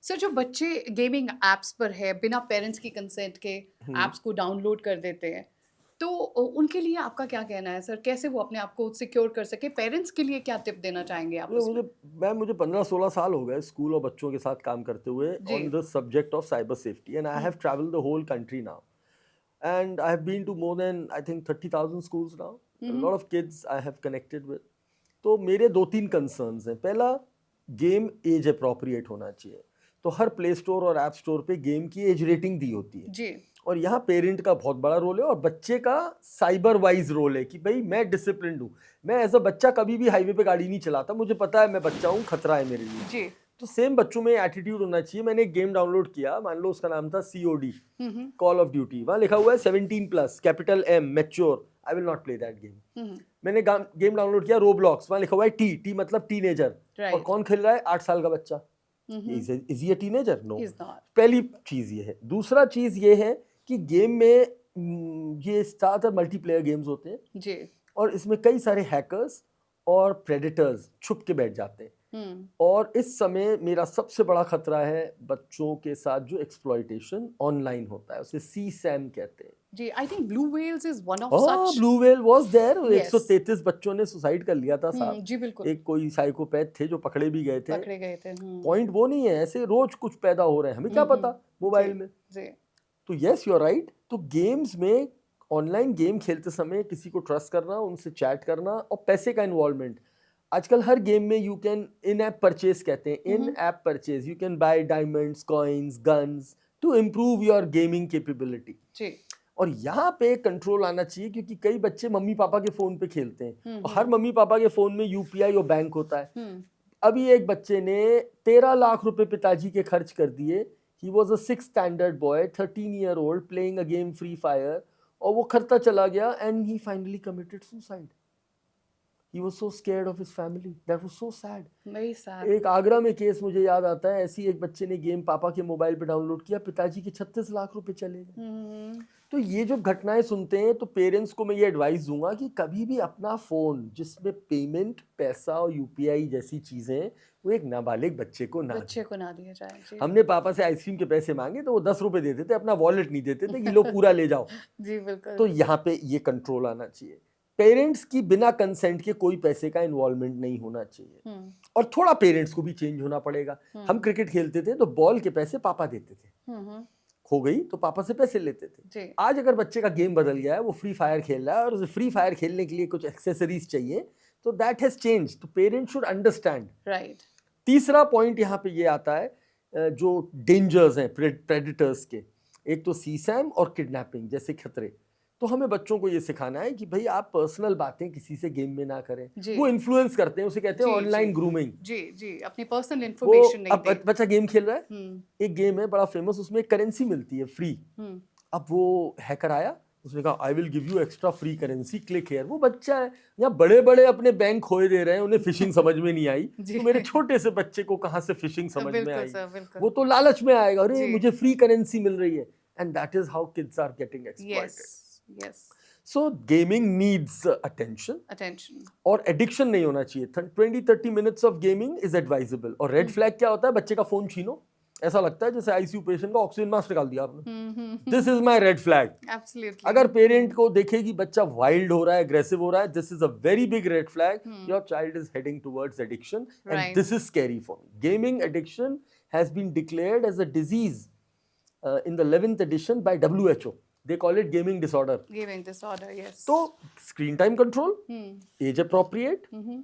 Sir जो बच्चे gaming apps पर है बिना पेरेंट्स की कंसेंट के हुँ। एप्स को डाउनलोड कर देते हैं तो उनके लिए आपका क्या कहना है सर कैसे वो अपने आप को सिक्योर कर सके पेरेंट्स के लिए क्या टिप देना चाहेंगे आप ये उसमें? मुझे 15-16 साल हो गए स्कूल और बच्चों के साथ काम करते हुए जी। On the subject of cyber safety and I hmm, have travelled the whole country now and I have been to more than I think 30,000 schools now hmm, a hmm, lot of kids I have connected with. तो मेरे 2-3 concerns हैं। पहला, game as appropriate होना चाहिए। तो हर play store और app store पे game की एज रेटिंग दी होती है। जी। और यहाँ पेरेंट का बहुत बड़ा रोल है और बच्चे का साइबर वाइज रोल है कि भाई मैं डिसिप्लिन्ड हूँ। मैं एज़ अ बच्चा कभी भी हाईवे पे गाड़ी नहीं चलाता, मुझे पता है मैं बच्चा हूँ, खतरा है मेरे लिए। जी। तो सेम बच्चों में एटीट्यूड होना चाहिए। मैंने एक गेम डाउनलोड किया, मान लो उसका नाम था COD, hmm, hmm, Call of Duty. वहाँ लिखा हुआ है 17 plus, capital M, mature. I will not play that game. Hmm, hmm, मैंने गेम डाउनलोड किया रोब्लॉक्स, वहाँ लिखा हुआ है टी, टी मतलब टीनेजर। और राइट। कौन खेल रहा है? 8 साल का बच्चा। Hmm, hmm, is he a teenager? No. He is not. पहली चीज ये है। दूसरा चीज ये है कि गेम में ये ज्यादातर मल्टीप्लेयर गेम्स होते हैं जी। और इसमें कई सारे हैकर्स और प्रेडेटर्स छुप के बैठ जाते हैं। हुँ, और इस समय मेरा सबसे बड़ा खतरा है बच्चों के साथ जो एक्सप्लॉइटेशन ऑनलाइन होता है, उसे सी सैम कहते हैं। जी, I think blue whales is one of हाँ, सच। Blue whale was there. Yes. 133 बच्चों ने सुसाइड कर लिया था साहब। जी बिल्कुल, एक कोई साइकोपैथ थे जो पकड़े भी गए थे। पकड़े गए थे। हुँ, पॉइंट वो नहीं है, ऐसे रोज कुछ पैदा हो रहे हैं, हमें हुँ, क्या हुँ, पता जी, मोबाइल में। जी, तो यस यू आर राइट। तो गेम्स में, ऑनलाइन गेम खेलते समय किसी को ट्रस्ट करना, उनसे चैट करना और पैसे का इन्वॉल्वमेंट। आजकल हर गेम में you can in app purchase कहते हैं, hmm, in hmm, app purchase, you can buy diamonds, coins, guns to improve your gaming capability. जी, और यहाँ पे कंट्रोल आना चाहिए क्योंकि कई बच्चे मम्मी पापा के फोन पे खेलते हैं हुँ, और हर हुँ, मम्मी पापा के फोन में यूपीआई और बैंक होता है। हुँ, अभी एक बच्चे ने 13 लाख रुपए पिताजी के खर्च कर दिए। He was a 6th standard boy, 13 year old, playing a game free fire, और वो करता चला गया and he finally committed suicide. He was so scared of his family, that was so sad. Very sad. एक आगरा में case मुझे याद आता है, ऐसी एक बच्चे ने गेम पापा के मोबाइल पे डाउनलोड किया, पिताजी के 36 लाख रुपए चले गए। हुँ, तो ये जो घटनाएं सुनते हैं तो पेरेंट्स को मैं ये एडवाइस दूंगा कि कभी भी अपना फोन जिसमें पेमेंट, पैसा और यूपीआई जैसी चीजें, वो एक नाबालिग बच्चे को ना दें। बच्चे को ना दिया जाए, जी। हमने पापा से आइसक्रीम के पैसे मांगे तो वो 10 रुपए देते थे, अपना वॉलेट नहीं देते थे कि लो पूरा ले जाओ। जी, बिल्कुल। तो यहाँ पे ये कंट्रोल आना चाहिए। पेरेंट्स की बिना कंसेंट के कोई पैसे का इन्वॉल्वमेंट नहीं होना चाहिए। हुँ, और थोड़ा पेरेंट्स को भी चेंज होना पड़ेगा। हम हुँ, क्रिकेट खेलते थे तो बॉल के पैसे पापा देते थे, हुँ, हुँ, खो गई तो पापा से पैसे लेते थे। जी, आज अगर बच्चे का गेम बदल गया है, वो फ्री फायर खेल रहा है और उसे फ्री फायर खेलने के लिए कुछ एक्सेसरीज चाहिए, तो दैट हैज चेंज। तो पेरेंट्स शुड अंडरस्टैंड। राइट। तीसरा पॉइंट यहाँ पे ये आता है, जो डेंजर्स हैं प्रेडिटर्स के। एक तो सीसैम और किडनैपिंग जैसे खतरे। तो हमें बच्चों को ये सिखाना है कि भाई आप पर्सनल बातें किसी से गेम में ना करें। जी, वो इन्फ्लुएंस करते हैं, उसे कहते हैं जी, जी, ऑनलाइन ग्रूमिंग। जी, जी, अपनी पर्सनल वो इन्फॉर्मेशन नहीं अब दें। बच्चा गेम खेल रहा है, हुँ, एक गेम है बड़ा फेमस, उसमें एक करेंसी मिलती है फ्री। हुँ, अब वो हैकर आया, उसने कहा I will give you extra free currency, click here. वो बच्चा है, यहाँ बड़े बड़े अपने बैंक खोए दे रहे हैं, उन्हें फिशिंग समझ में नहीं आई। जी, तो मेरे छोटे से बच्चे को कहाँ से फिशिंग समझ में बिल्कुल आई? सर, बिल्कुल। वो तो लालच में आएगा, अरे जी, मुझे फ्री करेंसी मिल रही है। And that is how kids are getting yes, exploited. Yes, so gaming needs attention attention. और एडिक्शन नहीं होना चाहिए। 20-30 minutes of gaming is advisable. और रेड हुँ, फ्लैग क्या होता है? बच्चे का फोन छीनो, ऐसा लगता है जैसे आईसीयू पेशेंट का ऑक्सीजन मास्क निकाल दिया आपने। Hmm, hmm, this hmm, is my red flag. Absolutely. अगर पेरेंट हुँ, को देखे कि बच्चा वाइल्ड हो रहा है, एग्रेसिव हो रहा है, this is a very big red flag. Hmm, your child is heading towards addiction and right, this is scary for me. Gaming addiction has been declared as a disease in the 11th edition by WHO. They call it gaming disorder. Giving disorder, yes. तो screen time control, hmm, age appropriate, hmm, hmm,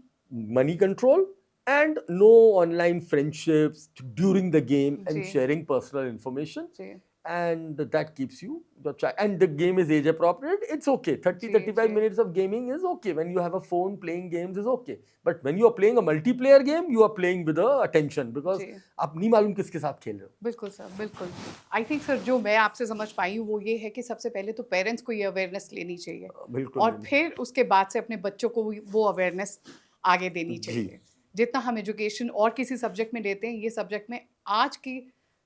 money control, and no online friendships during the game and जी, sharing personal information. जी, And that keeps you the child, and the game is age appropriate. It's okay. 30 जी, 35 जी, minutes of gaming is okay. When you have a phone, playing games is okay. But when you are playing a multiplayer game, you are playing with attention, because जी। आप नहीं मालूम किसके साथ खेल रहे हो। बिल्कुल सर, बिल्कुल। आई थिंक सर जो मैं आपसे समझ पाई हूँ वो ये है कि सबसे पहले तो पेरेंट्स को ये अवेयरनेस लेनी चाहिए बिल्कुल और फिर उसके बाद से अपने बच्चों को वो अवेयरनेस आगे देनी जी। चाहिए। जितना हम एजुकेशन और किसी सब्जेक्ट में देते हैं, ये सब्जेक्ट में आज की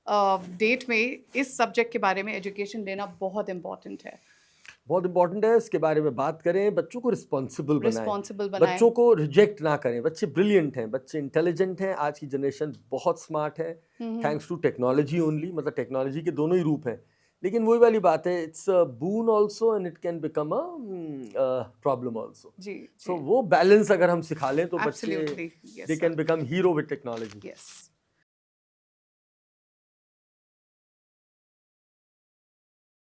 डेट में इस सब्जेक्ट के बारे में एजुकेशन लेना बहुत इम्पोर्टेंट है। बहुत इंपॉर्टेंट है, इसके बारे में बात करें, बच्चों को रिस्पॉन्सिबल बनाएं, रिस्पॉन्सिबल बनाएं। बच्चों को रिजेक्ट ना करें। बच्चे ब्रिलियंट हैं, बच्चे इंटेलिजेंट हैं, आज की जनरेशन बहुत स्मार्ट है, थैंक्स टू टेक्नोलॉजी ओनली, मतलब टेक्नोलॉजी के दोनों ही रूप हैं। लेकिन वही वाली बात है, it's a boon also and it can become a problem also. जी सो वो बैलेंस अगर हम सिखा लें तो बच्चे absolutely they can become hero with technology. Yes